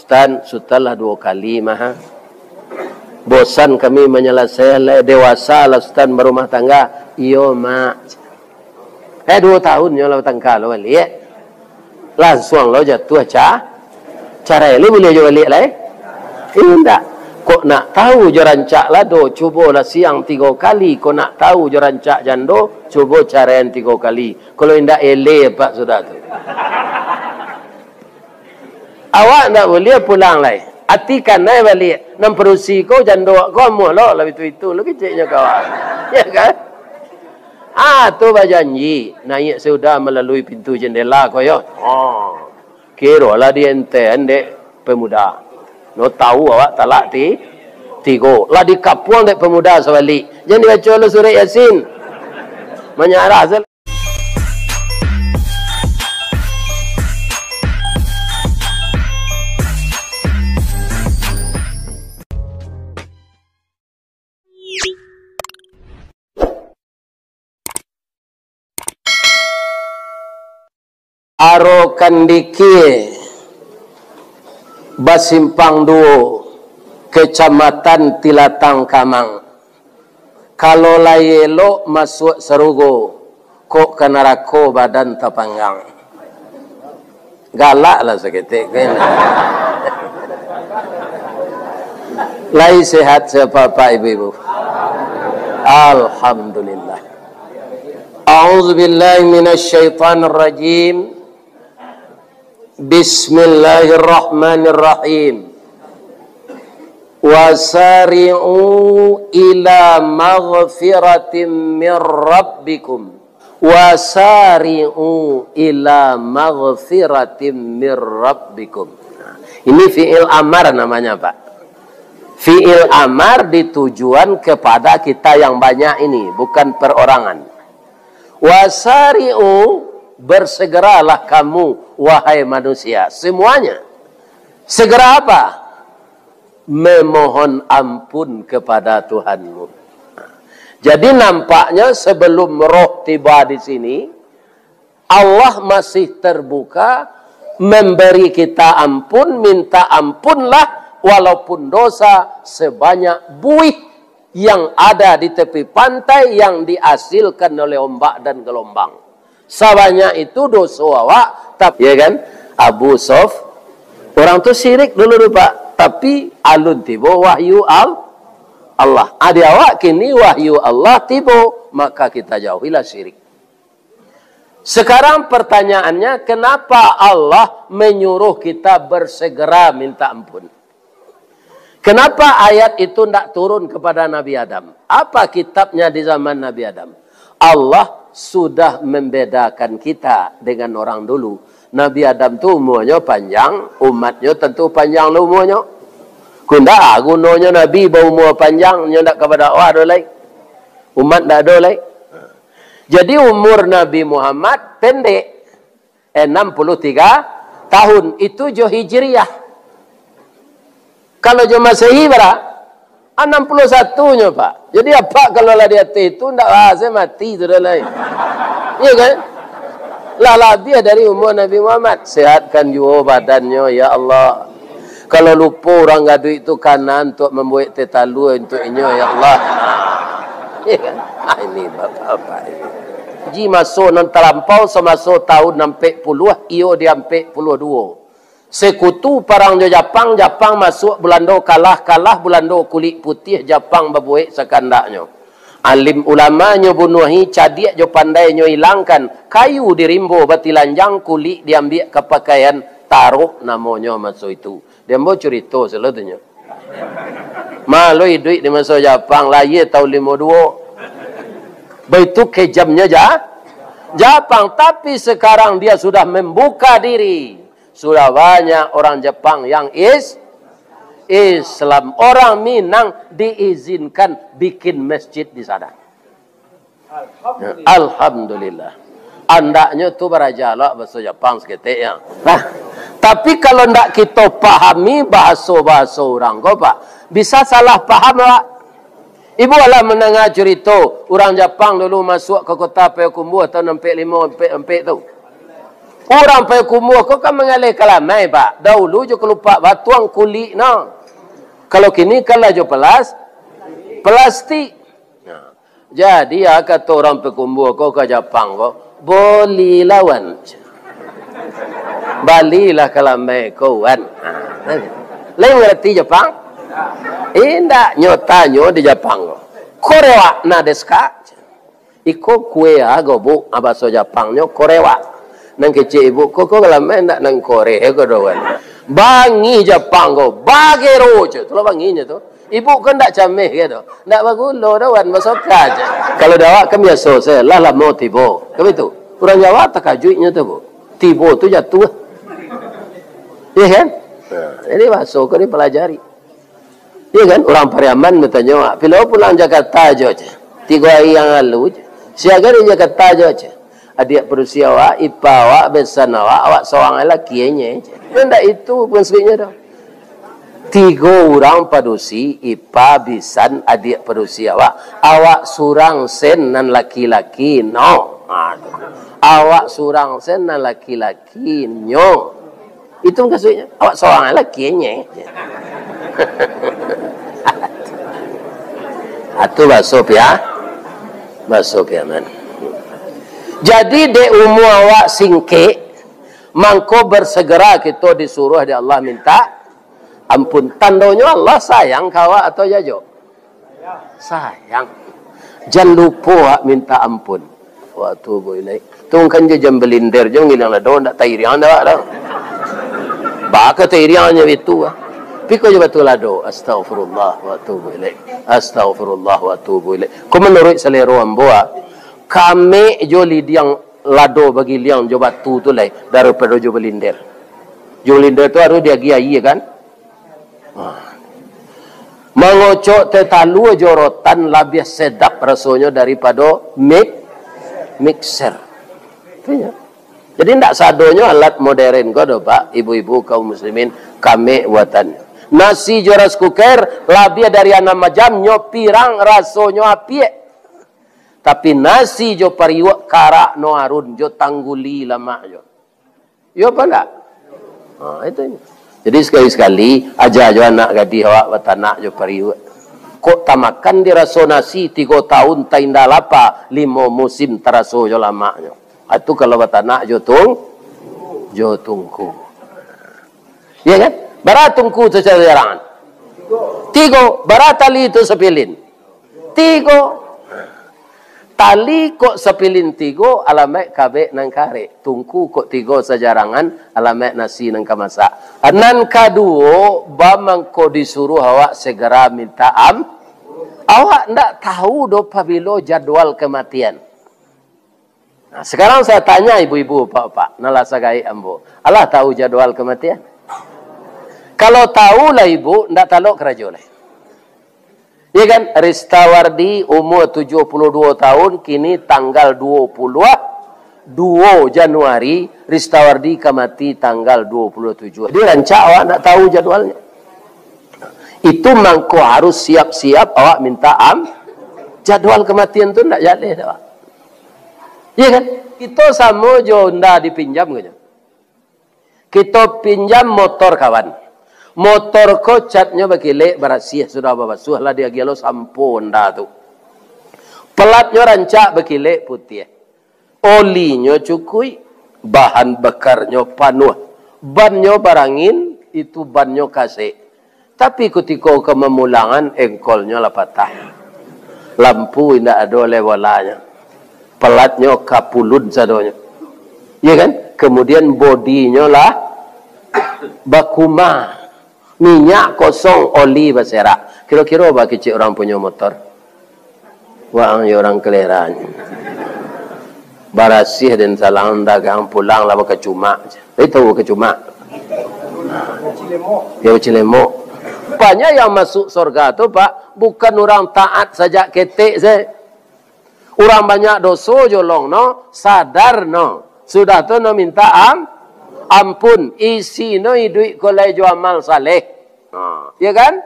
Ustaz, sudahlah 2 kali mah. Bosan kami menyelesaikan dewasa lah Ustaz berumah tangga. Iyo mak. 2 tahun nyo lah tangka lo balik. Langsung lo jatuh cara ini boleh jo balik lah. Tidak. Kok nak tahu jo rancak lah do, cubalah siang 3 kali. Kok nak tahu jo rancak jando, cuba carain 3 kali. Kalau indah ele pak sudah tu. Awak nak boleh pulang lah. Atikan naik balik. Nam perusi kau jando kau amuh lo lah itu lo keciknya kawan. Ya kan? Tu berjanji naik sudah melalui pintu jendela kau yo. Kira lah dia ente pemuda. No tahu awak talak 3. Lah di kapuang dek pemuda sebalik. Jangan dibaca oleh surah Yasin. Menyarah asal. Aro Kandiki Basimpang 2 Kecamatan Tilatang Kamang. Kalau layelo masuk serugo kok kena rako badan terpanggang. Galak lah seketik kan. Lai sehat siapa Pak Ibu-ibu? Alhamdulillah. A'udzubillahi minasyaitonir rajim. Bismillahirrahmanirrahim. Wasari'u ila maghfiratin min rabbikum. Wasari'u ila maghfiratin min rabbikum. Ini fi'il amar namanya Pak. Fi'il amar ditujuan kepada kita yang banyak ini, bukan perorangan. Wasari'u, bersegeralah kamu wahai manusia semuanya. Segera apa? Memohon ampun kepada Tuhanmu. Jadi nampaknya sebelum roh tiba di sini, Allah masih terbuka memberi kita ampun, minta ampunlah walaupun dosa sebanyak buih yang ada di tepi pantai yang dihasilkan oleh ombak dan gelombang. Sebanyak itu dosa awak, tapi ya kan? Abu Sof, orang tu syirik dulu Pak, tapi alun tiba wahyu Allah. Adi awak kini wahyu Allah tiba, maka kita jauhilah syirik. Sekarang pertanyaannya, kenapa Allah menyuruh kita bersegera minta ampun? Kenapa ayat itu tidak turun kepada Nabi Adam? Apa kitabnya di zaman Nabi Adam? Allah sudah membedakan kita dengan orang dulu. Nabi Adam tu umurnya panjang, umatnya tentu panjang lah umurnya. Kunda gunanya Nabi berumur panjang, ndak kepada Allah lain. Umat dah ada lain. Jadi umur Nabi Muhammad pendek, 63 tahun. Itu jo Hijriyah. Kalau jo Masehi berapa? 61-nya Pak. Jadi apa kalau lah dia itu ndak saya mati sudah lain. Iya kan? Lah lebih dari umur Nabi Muhammad. Sehatkan juga badannya ya Allah. Kalau lupa orang ngadu itu kanan untuk membuat tetalu untuk inyo ya Allah. Iya kan? Ini bapak-bapak ini. Ji masuk nan terlampau semasa tahun 40, iyo dia 42. Sekutu parang jo Jepang masuk Belanda kalah Belanda kulit putih Jepang berbuat sekandaknya. Alim ulamanya bunuhi cadik jo pandainya hilangkan kayu dirimbo batilanjang kulit diambil ke pakaian taruh namanya masuk itu. Dia mau cerita seluruhnya. Malu duit di masa Jepang lahir tahun 52. Begitu kejamnya Jepang, tapi sekarang dia sudah membuka diri. Sudah banyak orang Jepang yang Islam. Orang Minang diizinkan bikin masjid di sana. Alhamdulillah. Andaknya tu berajalak bahasa Jepang seketik ya. Nah, tapi kalau ndak kita pahami bahasa-bahasa orang kau Pak, bisa salah paham Pak. Ibu alah mendengar cerita orang Jepang dulu masuk ke kota Payakumbuh tahun 45 tu. Orang pay kumuh kau kan mengalih kalamai pak. Dahulu jo kelupa batuang kulit no. Kalau kini kalau jo plastik. Nah, jadi ya kata orang pay kumuh kau ke Jepang kau boleh lawan. Balilah kalamai kau kan. Lain ngerti Jepang? Indah nyotanyo di Jepang kau. Korewa na desu ka? Iko kue ago bu abaso Jepangnya Korewa. Nang kecil ibu kok kalau main nak nang Korea kau doan. Bangi Jepang kau, bagero je. Tu lah banginya tu. Ibu kan tak cameh gitu. Tak bagulo doan masuk aja. Kalau dawak kami biasa saya lah mau tibo. Kami tu. Orang Jawa tak kajunya tu bu. Tibo tu jatuh. Iya kan? Ini masuk kau ni pelajari. Iya kan? Orang Pariaman bertanya, "Bila pulang Jakarta je." 3 hari yang lalu je. Siaga di Jakarta je. Adik berusia awak, ipa awak, besan awak seorang lelaki nya. Tidak itu bukan sebenarnya dah. 3 orang padusi, ipa, besan, adik berusia awak surang sen nan laki-laki no. Awak surang sen nan laki-laki nyo. Itu bukan sebenarnya. Awak seorang lelaki nya. Itu basop ya. Basop ya man. Jadi de umur awak singke, mangko bersegera kita disuruh di Allah minta ampun. Tandanya Allah sayang kawa atau jajo? Sayang. Jangan lupa minta ampun. Waktu boleh. Tungkan je jam belindir je ngilang lah doang tak tairian dah. Baka tairiannya itu. Piko je betul lah do. Astaghfirullah wa atubu ilaih. Astaghfirullah wa atubu ilaih. Kau menurut selera amboa. Kami jo lidiang lado bagi liang jo batu tu lai daripada jo belindir. Jo belindir tu harus dia giai kan? Mengocok tetalu jo rotan lebih sedap rasanya daripada mixer. Jadi tidak sadonya alat modern kau do pak, ibu-ibu kaum muslimin kami buatan. Nasi jo rice cooker lebih dari 6 jam nyo pirang rasanya api. Tapi nasi jo pariwak karak no arun jo tangguli lama jo. Yo apa enggak? Itu. Jadi sekali-sekali aja jo anak gadis awak batanak jo pariwak. Kok tamakan diraso nasi 3 tahun tainda lapa 5 musim teraso jo lama jo. Itu kalau batanak jo tungku. Iya kan? Baratungku tu sejarangan. 3 baratali itu sepilin. 3 tali kok sepilin 3 alamek kabe nang kare. Tungku kok 3 sejarangan alamek nasi nang kamasak. Anan kaduo bamang ko disuruh awak segera minta awak ndak tahu do pabilo jadwal kematian. Nah, sekarang saya tanya ibu-ibu bapak nalasagai ambo. Allah tahu jadwal kematian? Kalau tahu lah ibu ndak talok kerajo lah. Ya kan, Ristawardi umur 72 tahun, kini tanggal 22 Januari, Ristawardi kemati tanggal 27. Dia rancak awak nak tahu jadwalnya. Itu mangko harus siap-siap awak minta jadwal kematian tu nak jadi awak. Ya kan? Kita sama jo nda dipinjam gitu. Kita pinjam motor kawan. Motor ko catnya bakilek barasih sudah babasuh lah dia gialo sampun dah tu. Pelatnya rancak bakilek putih. Olinya cukui, bahan bakarnya panuh. Bannya barangin, itu bannya kasih. Tapi ketika ke memulangan engkolnya lah patah. Lampu tidak ada lewalanya. Pelatnya kapulun sadonya. Ya kan? Kemudian bodinya lah bakuma. Minyak kosong, oli berserak. Kira-kira apa kecil orang punya motor? Wang orang keleran. Barasih dan salang dagang pulang lah kecuma. Itu kecuma. Ya cilemo. Banyak yang masuk surga tu pak bukan orang taat saja ketek saya. Orang banyak dosa jolong no, sadar no. Sudah tu no minta ampun, isi no duit kolai jo amal saleh. Ya kan?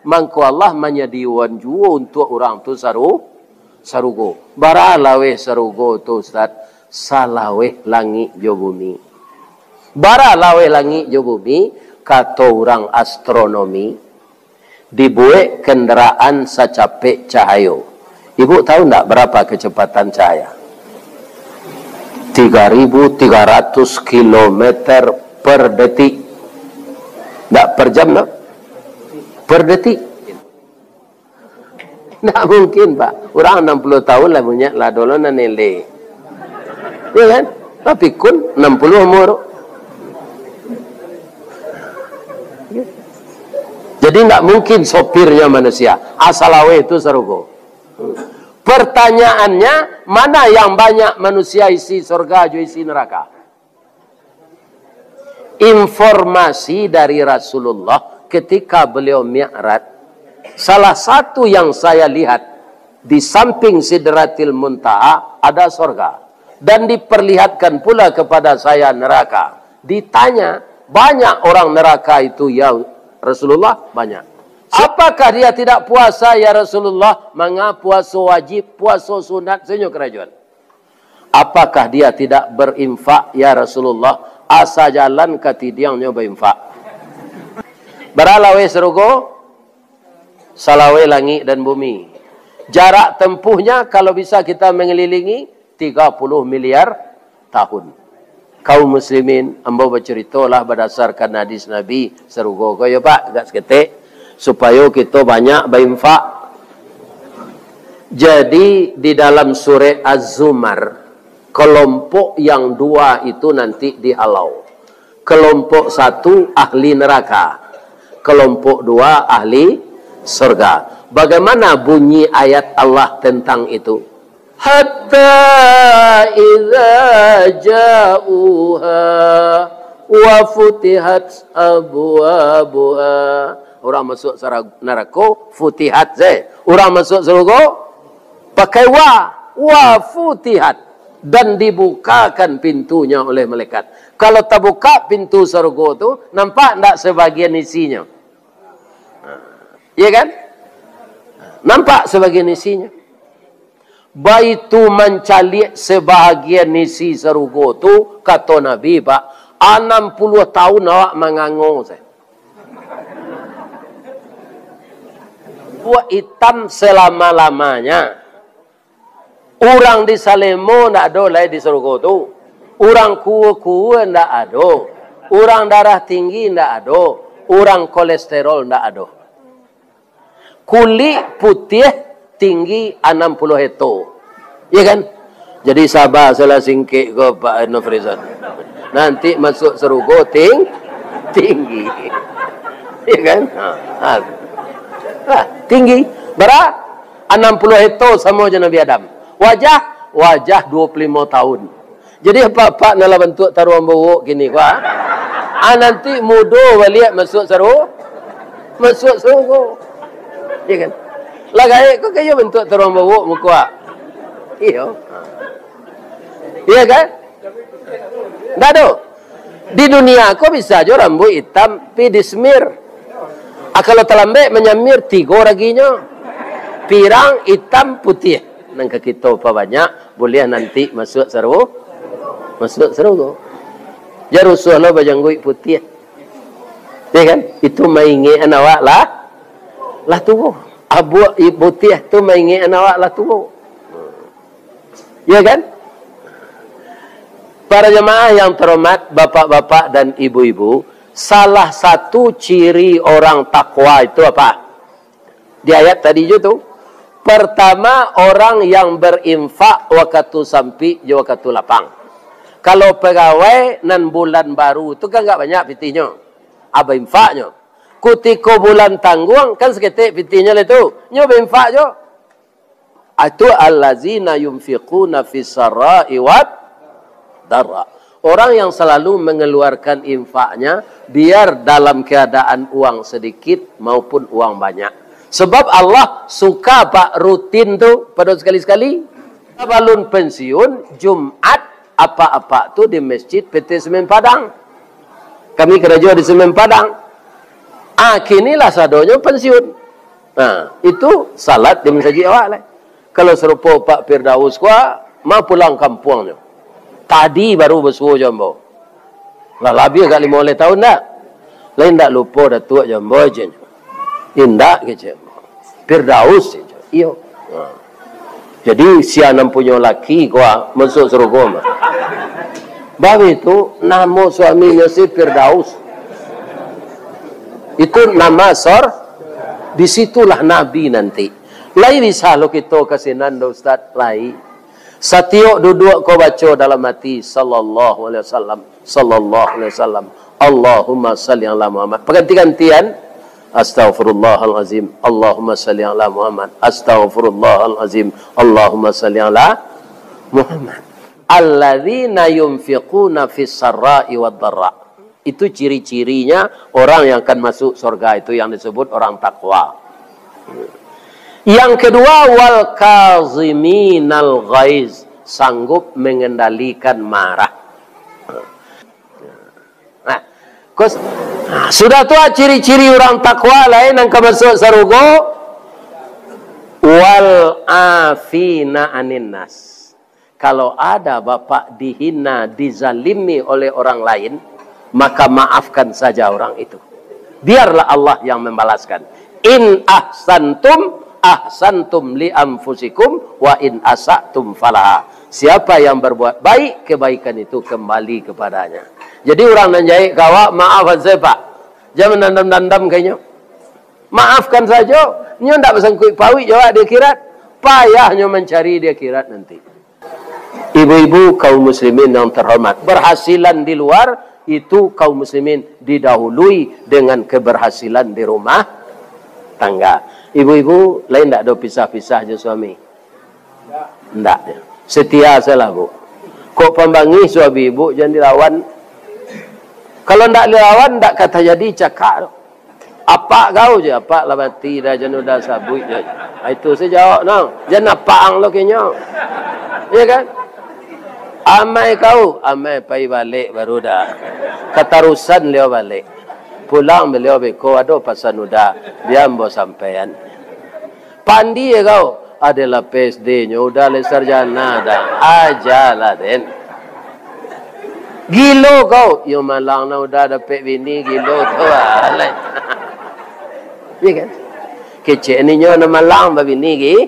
Mangko Allah menyediakan juga untuk orang tu sarugo. Baralawe sarugo tu Ustaz, salaweh langit jo bumi. Bara lawe langit jo bumi, kata orang astronomi, dibuat kenderaan secapek cahayo. Ibu tahu tak berapa kecepatan cahaya? 3.300 km per detik. Tak per jam, tak? Per detik. Tak mungkin, Pak. Orang 60 tahun lah punya lah dolonan nilai. Ya kan? Tapi kun 60 umur. Jadi tak mungkin sopirnya manusia. Asal awe itu serugo. Pertanyaannya, mana yang banyak manusia isi surga, jo isi neraka? Informasi dari Rasulullah ketika beliau mi'raj, salah satu yang saya lihat di samping Sidratil Muntaha ada surga, dan diperlihatkan pula kepada saya neraka. Ditanya, banyak orang neraka itu ya Rasulullah? Banyak. Apakah dia tidak puasa ya Rasulullah? Manga puasa wajib, puasa sunat, senyum kerajaan. Apakah dia tidak berinfak ya Rasulullah? Asa jalan ke tidiang nyoba infak. Beralawe serugo, salawe langit dan bumi. Jarak tempuhnya kalau bisa kita mengelilingi 30 miliar tahun. Kaum muslimin, ambo berceritalah berdasarkan hadis Nabi serugo ko ya Pak, gak seketik supaya kita banyak berinfak. Jadi di dalam surah Az-Zumar, kelompok yang dua itu nanti dihalau. Kelompok satu ahli neraka, kelompok dua ahli surga. Bagaimana bunyi ayat Allah tentang itu? Hatta idza ja'uha wa futihat abwabuha. Orang masuk neraka futihat ze. Orang masuk surga pakai wa futihat, dan dibukakan pintunya oleh malaikat. Kalau tak buka pintu surga tu, nampak tak sebagian isinya? Iya kan? Nampak sebagian isinya. Baitu mencalik sebahagian isi surga tu, kata Nabi Pak, 60 tahun awak mengangung saya. Buat hitam selama-lamanya. Orang di Salemo tak ada lah di surga tu. Orang kuah-kuah tak ada. Orang darah tinggi tak ada. Orang kolesterol tak ada. Kulit putih tinggi 60 hektar. Ya kan? Jadi sabar salah singkit ke Pak Nofrizan. Nanti masuk surga tinggi. Ya kan? Tinggi. Berat 60 hektar sama je Nabi Adam. Wajah 25 tahun. Jadi apa-apa nak bentuk taruhan bawuk gini kuah. Nanti muda balik masuk surga. Masuk surga. Ya kan? Lah gaya kau kayak bentuk taruhan bawuk muka. Iya. Iya kan? Tak ada. Di dunia kau bisa aja rambut hitam pi dismir. Kalau terlambat menyamir 3 raginya. Pirang hitam putih. Nangka kita apa banyak boleh nanti masuk surga. Masuk surga. Ya Rasulullah bajangguit putih. Ya kan? Itu maingi awak lah tubuh. Abu putih tu maingi awak lah tubuh. Ya kan? Para jemaah yang terhormat, bapak-bapak dan ibu-ibu, salah satu ciri orang takwa itu apa? Di ayat tadi itu. Pertama, orang yang berinfak waktu sampai waktu lapang. Kalau pegawai nan bulan baru itu kan enggak banyak pitinya. Apa infaknya? Ketika bulan tanggung kan seketik pitinya itu. Nyoba infak je. Itu allazina yunfiquna fis sarai wad darra. Orang yang selalu mengeluarkan infaknya biar dalam keadaan uang sedikit maupun uang banyak. Sebab Allah suka Pak rutin tu pada sekali-sekali. Balun pensiun Jumat apa-apa tu di masjid PT Semen Padang. Kami kerja di Semen Padang. Kinilah sadonya pensiun. Itu salat di masjid awak lah. Kalau serupa Pak Firdaus kuah, mau pulang kampungnya. Tadi baru bersuhu jombo. Lah lebih kali 5 tahun dah. Lain tak lupa dah tua jambo je. Indak ke je. Firdaus je. Iyo. Jadi sianam punya laki gua masuk surga mah. Babi itu nama suaminya si Firdaus. Itu nama disitulah Nabi nanti. Lai bisa lo kita kasih nanda Ustaz lai. Setiap duduk kau baca dalam hati sallallahu alaihi wasallam, sallallahu alaihi wasallam. Allahumma salli ala Muhammad. Perganti-gantian astaghfirullahalazim. Allahumma salli ala Muhammad. Astaghfirullahalazim. Allahumma salli ala Muhammad. Alladzina yunfiquna fis sarra'i wad dharra. Itu ciri-cirinya orang yang akan masuk surga, itu yang disebut orang takwa. Yang kedua, wal kaziminal ghaiz, sanggup mengendalikan marah. Sudah tua ciri-ciri orang takwa lain yang akan masuk surga. Wal afina anin nas. Kalau ada bapak dihina, dizalimi oleh orang lain, maka maafkan saja orang itu. Biarlah Allah yang membalaskan. In ahsantum, ahsantum li anfusikum, wa in asatum falaha. Siapa yang berbuat baik, kebaikan itu kembali kepadanya. Jadi orang nanjai kawak, maafkan saya pak. Jangan dandam-dandam kayaknya. Maafkan saja. Nyo tak bersangkut pawi jawab dia kirat. Payahnya mencari dia kirat nanti. Ibu-ibu kaum muslimin yang terhormat, berhasilan di luar itu kaum muslimin didahului dengan keberhasilan di rumah tangga. Ibu-ibu lain tak ada pisah-pisah je suami. Tak. Setia salah bu. Kok pembangi suami ibu jangan dilawan. Kalau tak dilawan tak kata jadi cakap. Apa kau je? Apa lah mati dah jangan dah sabut je. Itu saya jawab no. Jangan apang lo kenya. Ya kan? Amai kau, amai pai balik baru dah. Katarusan beliau balik. Pulang beliau beko ada pasan udah. Dia ambo sampean. Pandi ya kau. Adalah PSD-nya udah le sarjana dah. Ajalah den. Gilo kau. Yo malang na udah dapat bini gilo tu lah. Ya kan? Kecek ni nyo na malang ba bini gi.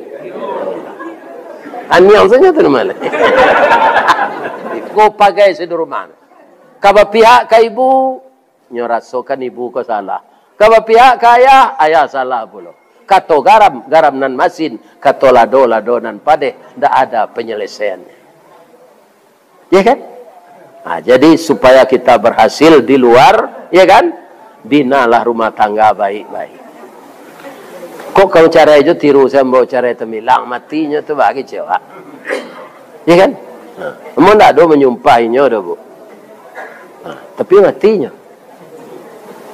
Anyang saja tu nama le. Kau pakai sedurman. Kaba pihak ke ibu, nyorasokan ibu ko salah. Kaba pihak ke ayah salah pula. Kato garam nan masin, kato lado nan pade, ndak ada penyelesaiannya. Ya kan? Nah, jadi supaya kita berhasil di luar, ya kan? Binalah rumah tangga baik-baik. Kok kau cara itu tiru saya mau cara itu milang matinya tu bagi cewek. Ya kan? Emang tak ada menyumpahinya dah bu. Tapi matinya.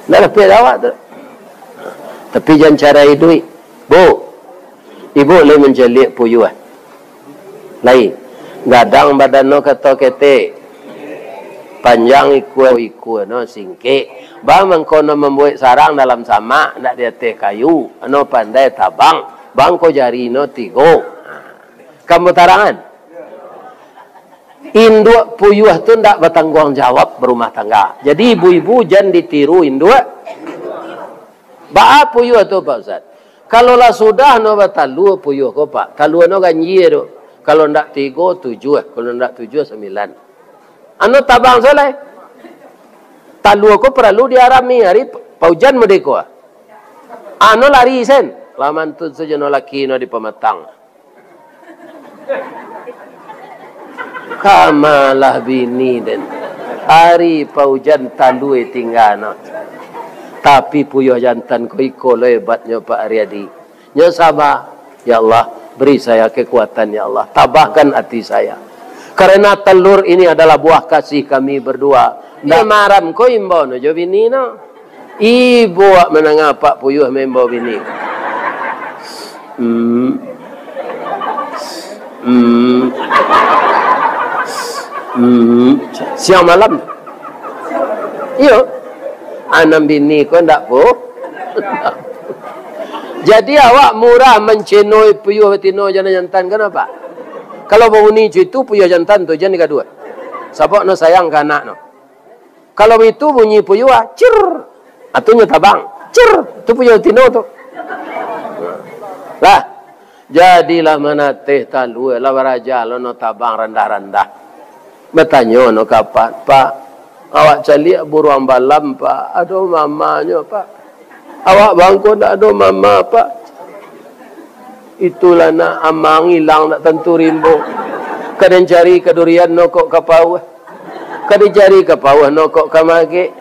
Tak dapat awak tu. Tapi jangan cara duit. Bu, ibu boleh menjelik puyuh. Lain. Gadang badan no kata kete. Panjang iku no singke. Bang mengkono membuat sarang dalam sama. Nak dia teh kayu. No pandai tabang. Bang ko jari no tigo. Kamu tarangan. Induk puyuh tu tidak bertanggung jawab berumah tangga. Jadi ibu-ibu jangan ditiru induk. Ba'a puyuh tu Pak Ustaz. Kalau lah sudah no batalu puyuh ko Pak. Talu no ganjir tu. Kalau ndak 3, 7. Kalau ndak 7, 9. Anu tabang soleh. Talu ko perlu diarami hari paujan medeko. Anu lari sen. Laman tu saja no laki no di pematang. Kamalah bini dan hari paujan talui tinggal. Tapi puyuh jantan ko iko lebatnya Pak Aryadi. Nya sabar. Ya Allah, beri saya kekuatan ya Allah. Tabahkan hati saya. Karena telur ini adalah buah kasih kami berdua. Ndak maram ko imbo no jo bini no. Ibu menengah Pak puyuh membo bini. Siang malam. Iyo. Anam bini ko ndak po. Jadi awak murah mencenoi puyuh betino jana jantan kenapa? Kalau mau ni itu puyuh jantan tu jana kedua. Sebab no sayang ke anak no. Kalau itu bunyi puyuh, cir. Atunya tabang, cir. Itu puyuh tino tu. Lah, jadilah mana teh talu lah baraja lo no tabang rendah-rendah. Bertanya no kapan, Pak? Awak cali buruang balam, Pak. Aduh mamanya, Pak. Awak bangko dak ada mama, Pak. Itulah nak amang hilang nak tentu rimbo. Kadang cari kedurian nokok kapau. Kadang cari kapau nokok kamage.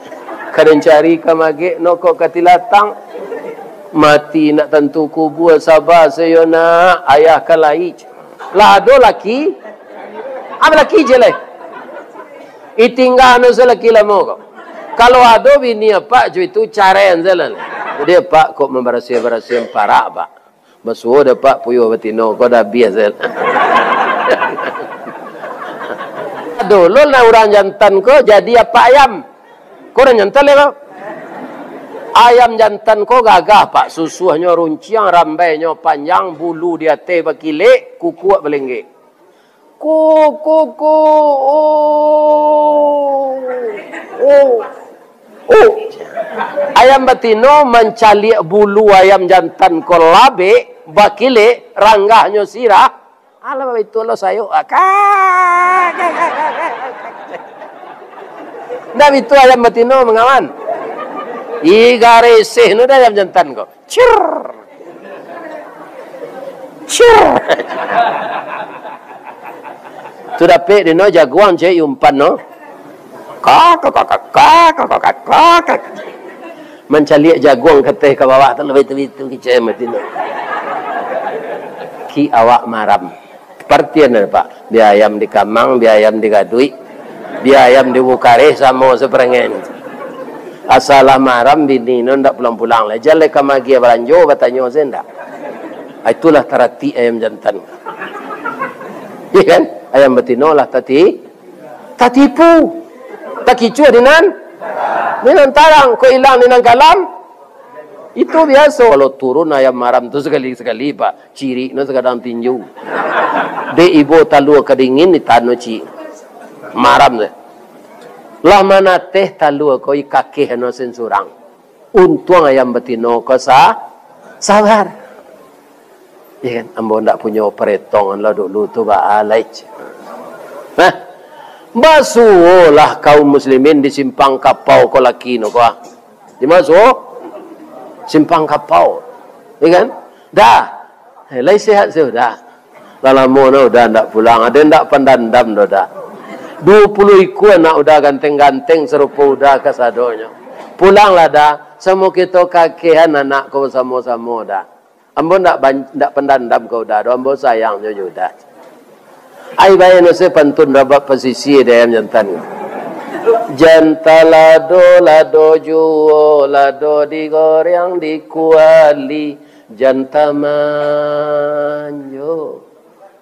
Kadang cari kamage nokok katilatang. Mati nak tentu kubur sabar saya nak ayah kalai. Lah ada laki. Apa laki je lah. Itinggal no selaki lama kok. Kalau ada bini apa je itu cara yang jalan. Jadi Pak kok memberasi-berasi parak Pak. Basuh dah Pak puyuh betino kau dah biasa. Dulu lah orang jantan ko jadi apa ayam. Kau orang jantan lewat. Ayam jantan ko gagah Pak. Susuhnya runciang, rambainya panjang, bulu dia teh bakile, kuku belengge. Kuku. Ayam betino mencali bulu ayam jantan ko labe, bakile, ranggahnya sirah. Alah itu lo sayo. Dah itu ayam betino mengawan. Iga reseh no ayam jantan ko. Cir. Sudah pe dino jagoan je umpan no. Kak. Mencaliak jagung keteh ke bawah tu lebih tu kicai betino. Ki awak maram. Pertian Pak. Biar ayam di kamang, biar ayam di gadui, biar ayam di bukare sama seperengen. Asalah maram bini no ndak pulang-pulang lah. Jale kamagi belanjo bertanya senda. Itulah tarati ayam jantan. Iya kan? Ayam betino lah tatipu. Tak kicu dinan. Dinan tarang ko hilang dinan kalam. Itu biasa kalau turun ayam maram tu sekali-sekali Pak. Ciri no sekadang tinju. De ibu talu kedingin di tanu ci. Maram tu. Lah mana teh talu ko ikakeh no sensurang. Untung ayam betino ko sabar. Ya kan, ambo ndak punya peretongan lah dulu tu ba alai. Nah, basuhlah kaum muslimin di simpang kapau ko laki no ko. Di masuk simpang kapau. Ya kan? Dah. Lai sehat sudah. Lalamu no udah ndak pulang, ada ndak pendandam dah. 20 ikut nak udah ganteng-ganteng serupa udah kasadonya. Pulanglah dah, semua kita kakehan anak kau sama-sama dah. Ambo ndak pendandam kau dah, ambo sayang juga. Ai bayan se pantun dapat posisi dia yang jantan. Lado juo, lado digoreng dikuali, jantamanjo.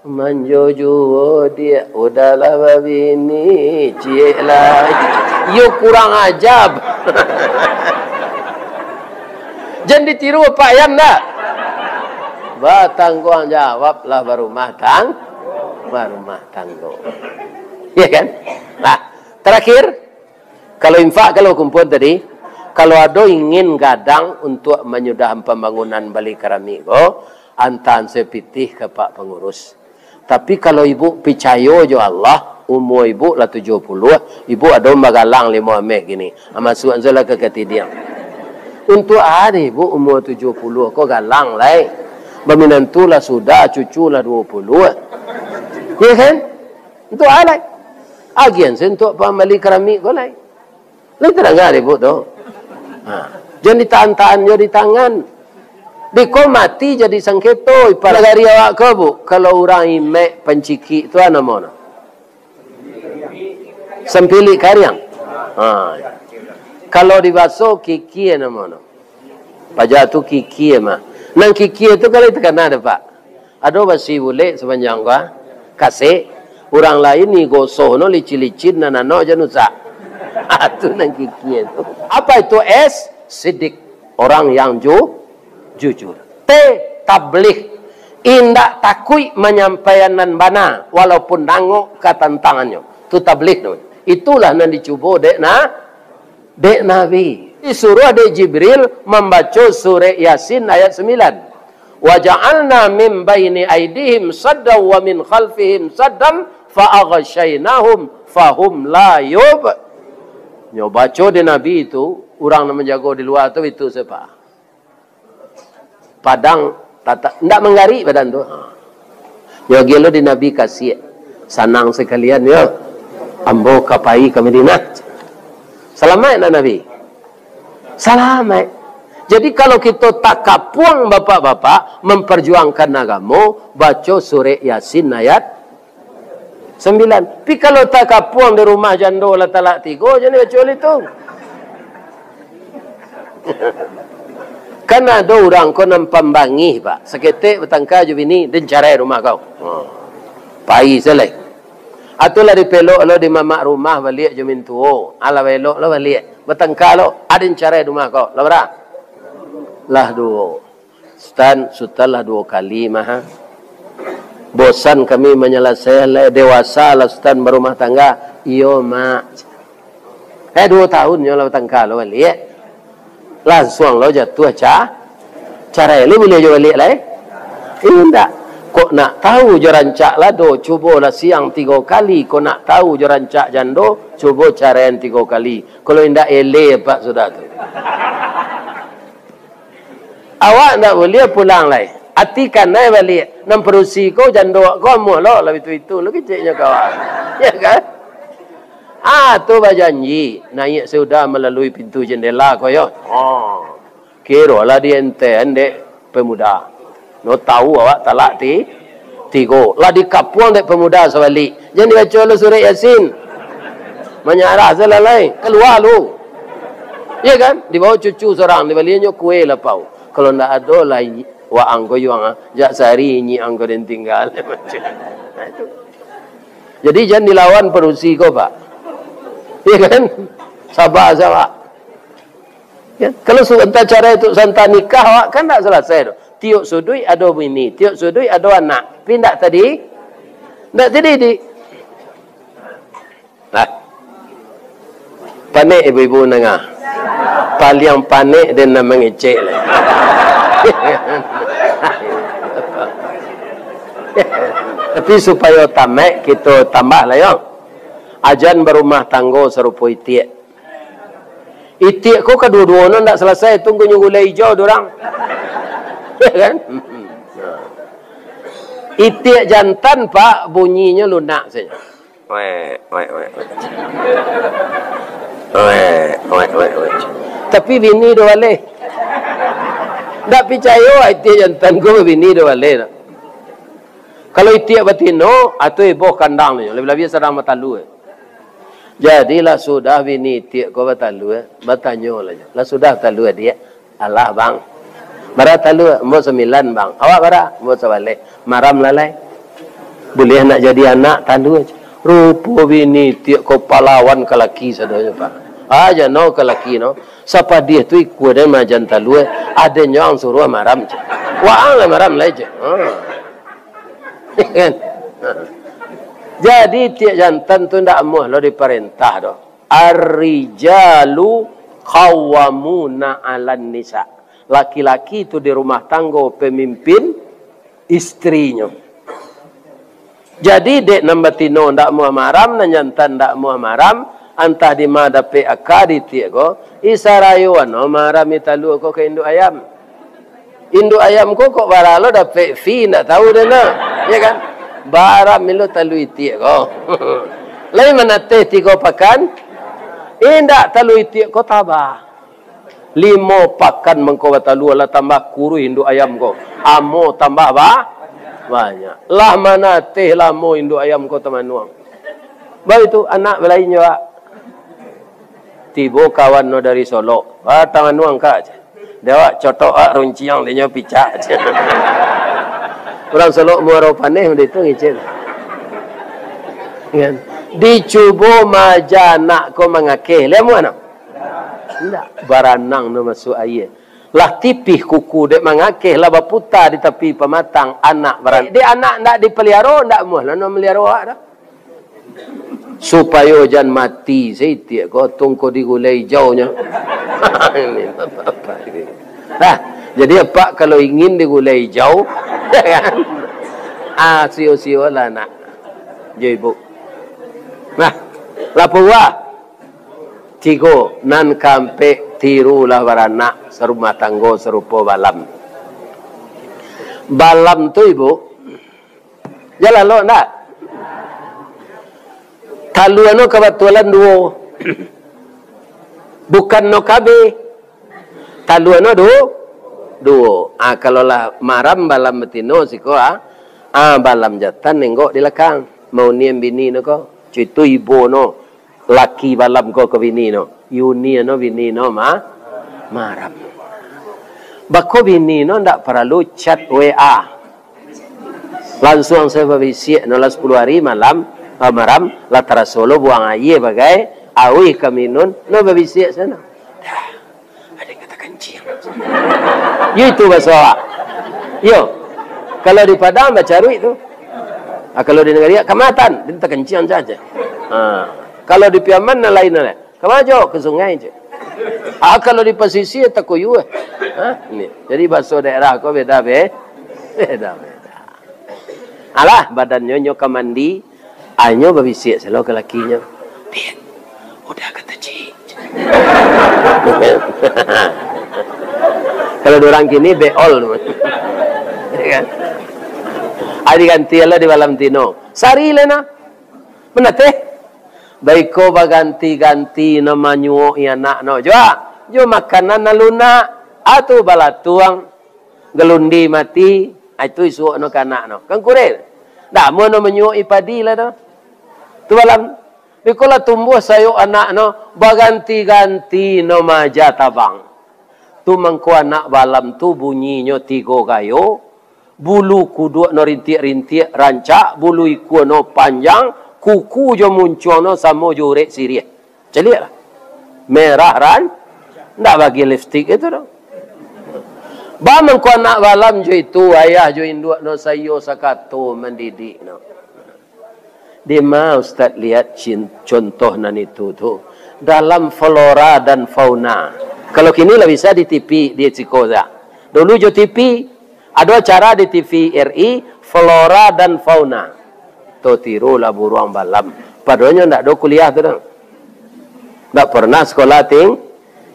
Manjo juo dia udahlah babini cie lah. Yo kurang ajab. Jangan ditiru Pak Ayam dah. Batangguang jawablah barumah tanggo. Ya kan? Nah, terakhir kalau infak kalau kumpul tadi, kalau ada ingin gadang untuk menyudahan pembangunan balik keramiko, antan sepitih ke Pak Pengurus. Tapi kalau ibu percaya jo Allah, umur ibu lah 70, ibu ada magalang 5 mek gini. Masuk anzalah ke ketidian. Untuk hari ibu umur 70, kok galang lah. Berminantu lah sudah, cucu lah 20. Ya kan? Untuk alai. Agian untuk pembeli keramik kau lai. Lai terangkan ibu tu. Jangan ditahan-tahan di tangan. Di kau mati jadi sangketo. Pada gari awak kau bu. Kalau orang imek penciki tu apa nama? Sempilik karyang. Kalau dibasuh kiki nama. Pajak tu kiki mah. Nang kiki tu kalau itu kena ada Pak. Ada basi boleh sepanjang kau. Kasih. Orang lain ni gosoh no licin-licin nano janusa. Itu nang kiki itu. Apa itu S? Sidik. Orang yang jujur. T. Tabligh. Indak takui menyampaikan bana walaupun nangok ketantangannya. Itu tabligh no. Itulah yang dicuba dek dek Nabi. Disuruh dek Jibril membaca surah Yasin ayat 9. Wa ja'alna min baini aydihim saddan wa min khalfihim saddan fa aghshaynahum fahum la yub. Nyo baca de Nabi itu, orang nak menjaga di luar tu itu siapa? Padang tata ndak menggari badan tu. Yo gelo di Nabi kasih sanang sekalian yo. Ambo kapai ke Madinah. Selamat nak Nabi. Selamat. Jadi kalau kita tak kapuang bapak-bapak memperjuangkan agama, baca surah Yasin ayat 9. Tapi kalau tak kapuang di rumah jando lah talak 3, jangan baca itu. Kan ada orang kau nampak bangi pak. Seketik bertangkar je bini dan carai rumah kau. Pai selai. Atulah di pelok lo di mamak rumah balik je min tuo. Ala belok lo balik. Bertangkar lo ada carai rumah kau. Lah berapa? Lah 2. Stan sutalah 2 kali mah. Bosan kami menyelesaikan dewasa lah stan berumah tangga. Iyo mak. 2 tahun yo lah bertangkar lo balik. Langsung lo jatuh cara ini boleh jual balik lah tidak kok nak tahu je rancak lah do cuba lah siang 3 kali kok nak tahu je rancak jando cuba cara yang 3 kali kalau tidak eleh pak sudah tu awak tak boleh pulang lah atikan naik balik nam perusi kau jando kau mau lo lah itu lo keciknya kawan ya kan. Tu berjanji naik sudah melalui pintu jendela koyo. Kira lah dia ente pemuda. No tahu awak talak 3. Lah di kapuang dek pemuda sebalik. Jangan dibaca lu surah Yasin. Menyarah selalai keluar lu. Ya kan? Dibawa cucu seorang dibalinya kue lapau. Kalau ndak ada lah wa angko yuang jak sehari nyi angko den tinggal. Jadi jangan dilawan perusi kau pak. Ya kan? Sabar. Ya, kalau sebentar cara itu santai nikah awak kan tak selesai tu. Tiuk sudui ada bini, tiuk sudui ada anak. Pindah tadi? Tak jadi di. Nah. Panik ibu-ibu nengah. Paling panik dan nak mengecek lah. Tapi supaya tamat kita tambah lah ya. Ajan berumah tangga serupa itiak. Itiak kau kedua-dua nak selesai tunggu gulai hijau dorang. Ya kan? Itiak jantan pak bunyinya lunak saja. Tapi bini dah balik. Tak percaya itiak jantan kau bini dah balik. Kalau itiak batino atau ibu kandang ni, lebih-lebih sedang matalu. Jadilah sudah bini tiak kau batalu bertanya lah sudah talu dia Allah bang bara talu umur 9 bang awak bara umur 11 maram lalai boleh nak jadi anak talu rupa bini tiak kau pahlawan ke laki sadanya pak aja no ke laki no siapa dia tu ikut dia majan talu ada nyong suruh maram je wang lah maram lah je kan. Jadi tiap jantan tu ndak muh lo diperintah doh. Ar-rijalu qawwamuna 'alan nisa. Laki-laki itu di rumah tangga pemimpin istrinya. Jadi dek nambatino ndak muh maram nan jantan ndak muh maram antah di mana dapat akad tiak ko isarayuan no maram italu ko ke induk ayam. Induk ayam ko kok baralo dapat fee ndak tahu dah nak. Ya kan? Barang milu talui tiak kau. Lain mana teh 3 pakan? Indak talui tiak kau tabah. 5 pakan mengkau talu lah tambah kuru induk ayam kau. Amo tambah banyak. Lah mana teh lamo induk ayam kau teman nuang. Baik itu anak lain juga. Tibo kawan no dari Solo. Tangan nuang kak. Dewa cotok runciang dia picak. Orang Solo muaro paneh itu ngicil. Kan? Dicubo majana ko mangakeh. Lemu ana? Ndak baranang no masuk air. Lah tipih kuku dek mangakeh lah baputa di tepi pematang anak baran. Di anak ndak dipelihara ndak muh lah no melihara awak dah. supaya jangan mati setiap kau tunggu digulai jauhnya. Ini apa ini? Nah, jadi apa kalau ingin digulai jauh, kan? Sio-sio lah nak, ibu. Nah, lapua, tigo nan kampe tiru lah warana serumah tanggo serupa balam. Balam tu ibu, jalan lo nak. Kalau ano kebetulan duo, bukan no kabe. Kalau ano duo. Kalau lah maram balam betino siko balam jatan nenggok di belakang. Mau niem bini no ko, cuitu ibu no, laki balam ko ke bini no, yuni no bini no maram. Bako bini no ndak perlu chat WA. Langsung saya berbisik no lah 10 hari malam. Maram la tarasolo buang air bagai awi kami nun no berbisik sana. Ada kata kencing. Yo itu bahasa. Yo. Kalau di Padang baca rui itu. Kalau di negara Kamatan dia kencing saja. Kalau di Piaman lain lah. Kemajo ke sungai je. Kalau di pesisir tak kuyu. Ini. Jadi bahasa daerah kau beda. Alah badannya nyo kamandi. Anyo berbisik selalu ke lakinya. Pian, udah kata cik. Kalau orang kini beol. Kan? Adi ganti lah di malam tino. Sari lena. Mana teh? Baiko baganti-ganti nama nyuo anak no. Jo makanan naluna atau balatuang gelundi mati. Itu isu no kanak no. Kan kurel. Dah mau no menyuo ipadi lah no. Tu balam, bikola tumbuh sayo anak no, baganti-ganti no maja tabang. Tu mangko anak balam tu bunyinya 3 gayo, bulu kudu no rintik-rintik rancak, bulu iku no panjang, kuku jo muncul no samo jurek sirih. Celiak lah. Merah ndak bagi lipstick itu dong. Ba mangko anak balam jo itu, ayah jo induk no sayo sakato mendidik no. Dia mau Ustaz lihat contoh nan itu tu dalam flora dan fauna. Kalau kini lah bisa di TV di Cikoza. Dulu jo TV ada acara di TV RI flora dan fauna. Tu tiru lah buruang balam. Padahal ndak ada kuliah tu dah. Ndak pernah sekolah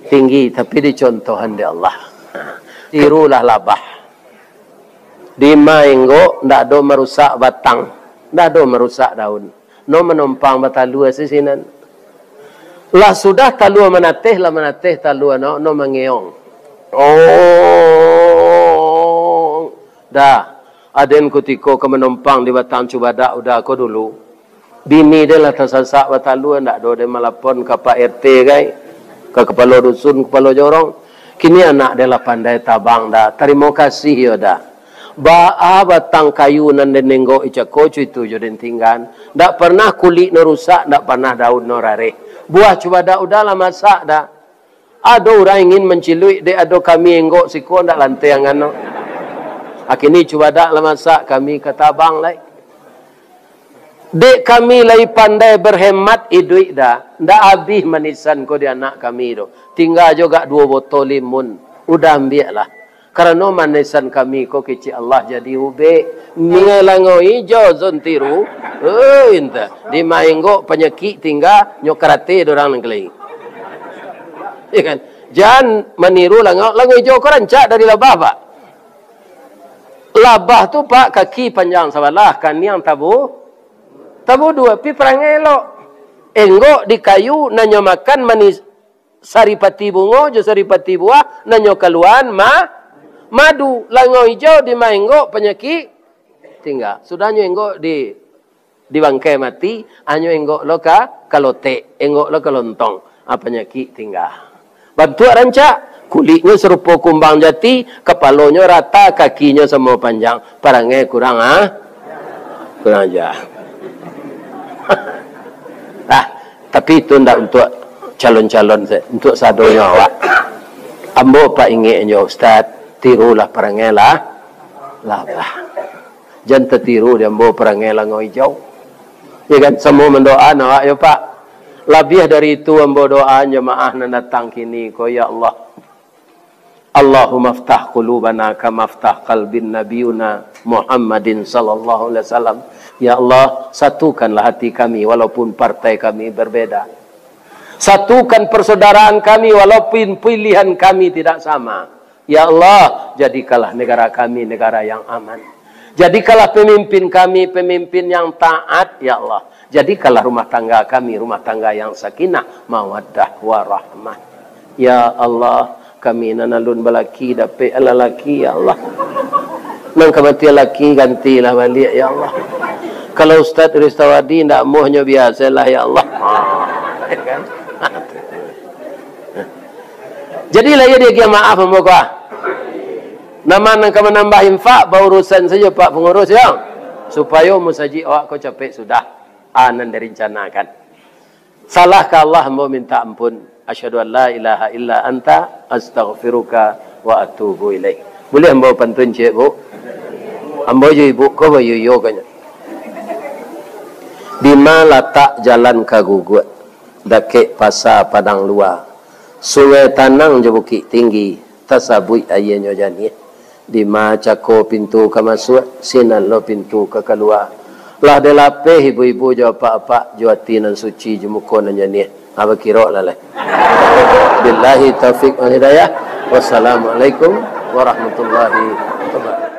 tinggi tapi dicontohan di Allah. Tirulah labah. Di mainggo ndak ada merusak batang. Dah do merusak daun. No menumpang batalua sisinan. Lah sudah talua menateh talua no mengeong. Oh. Dah. Aden kutiko ke menumpang di batang Cubadak udah aku dulu. Bini dia lah tersasak batalua ndak do dia melapon ke Pak RT kai. Ke kepala dusun, kepala jorong. Kini anak dia lah pandai tabang dah. Terima kasih ya dah. Batang kayu nan denenggo icako itu joden tinggan. Ndak pernah kulit no rusak, ndak pernah daun no rare. Buah Cubadak udah lah masak dah. Ada orang ingin mencilui de ado kami enggo siko ndak lantai yang ano. Akini Cubadak lah masak kami katabang lai. Dek kami lai pandai berhemat iduit dah. Ndak habis manisan ko di anak kami do. Tinggal juga 2 botol limun. Udah ambil lah. Karena manisan kami ko kecil Allah jadi ube. Mengelango hijau zon tiru. Inta. Di mainggo penyakit tinggal nyokarate dorang nengkeleng. Ya kan? Jangan meniru lango hijau ko rancak dari labah pak. Labah tu pak kaki panjang sabalah kan yang tabu 2 pi perangai lo. Enggo di kayu nanyo makan manis saripati bungo jo saripati buah nanyo kaluan madu lango hijau di mainggo penyakit tinggal. Sudahnya enggo di bangkai mati, anyo enggo lo ka kalote, enggo lo kalontong. Penyakit tinggal. Bantu rancak kulitnya serupa kumbang jati, kepalanya rata, kakinya semua panjang. Perangai kurang kurang aja. Tapi itu ndak untuk calon-calon, untuk sadonya awak. Ambo pak ingin Ustaz, tirulah perangai lah. Jangan tertiru dia ambo perangai lango hijau. Ya kan, semua mendoa nak ya Pak. Lebih dari itu ambo doa jemaah nan datang kini ko ya Allah. Allahumma aftah qulubana kama aftah qalbin nabiyuna Muhammadin sallallahu alaihi wasallam. Ya Allah, satukanlah hati kami walaupun partai kami berbeda. Satukan persaudaraan kami walaupun pilihan kami tidak sama. Ya Allah, jadikanlah negara kami negara yang aman. Jadikanlah pemimpin kami pemimpin yang taat, ya Allah. Jadikanlah rumah tangga kami rumah tangga yang sakinah, mawaddah, warahmah. Ya Allah, kami nanalun balaki dapat lelaki, ya Allah. Nang kematian laki gantilah balik, ya Allah. Kalau Ustaz Ristawadi tidak mohnya biasalah, ya Allah. Kan? Jadilah ya dia maaf semoga. Nama nang kamu nambah infak berurusan saja Pak pengurus ya. Supaya musaji awak kau capek sudah. Anan direncanakan. Salahkah Allah mau minta ampun. Asyhadu an la ilaha illa anta astaghfiruka wa atubu ilaik. Boleh ambo pantun cik bu? Ambo je ibu ko bayu yo kanya. Di mana letak jalan kagugut? Dakek pasar padang luar. Sungai tanang je bukit tinggi. Tasabui ayahnya jani. Di mana cako pintu ke masuk. Sinan lo pintu ke keluar. Lah de lapeh ibu-ibu jawab apa-apa juati nan suci jemukon nan jani. Apa kira lah lah. Billahi taufiq wal hidayah. Wassalamualaikum warahmatullahi wabarakatuh.